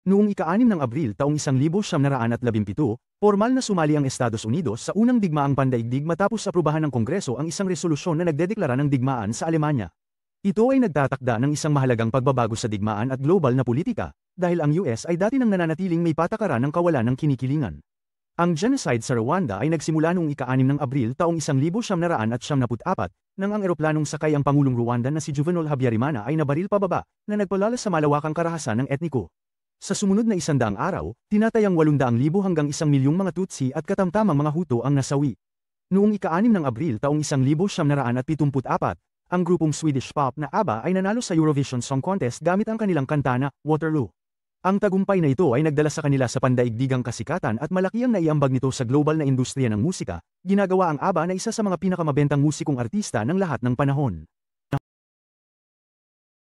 Noong ika-6 ng Abril taong 1917, formal na sumali ang Estados Unidos sa unang digmaang pandaigdig matapos aprubahan ng Kongreso ang isang resolusyon na nagdedeklara ng digmaan sa Alemanya. Ito ay nagtatakda ng isang mahalagang pagbabago sa digmaan at global na politika, dahil ang US ay dati nang nananatiling may patakaran ng kawalan ng kinikilingan. Ang genocide sa Rwanda ay nagsimula noong ika-6 ng Abril taong 1974, nang ang eroplanong sakay ang Pangulong Rwandan na si Juvenal Habyarimana ay nabaril pababa, na nagpalala sa malawakang karahasan ng etniko. Sa sumunod na 100 araw, tinatayang 800,000 hanggang 1,000,000 mga Tutsi at katamtamang mga Hutu ang nasawi. Noong ika-6 ng Abril taong 1974, ang grupong Swedish pop na ABBA ay nanalo sa Eurovision Song Contest gamit ang kanilang kanta na Waterloo. Ang tagumpay na ito ay nagdala sa kanila sa pandaigdigang kasikatan at malaki ang naiambag nito sa global na industriya ng musika. Ginagawa ang ABBA na isa sa mga pinakamabentang musikong artista ng lahat ng panahon.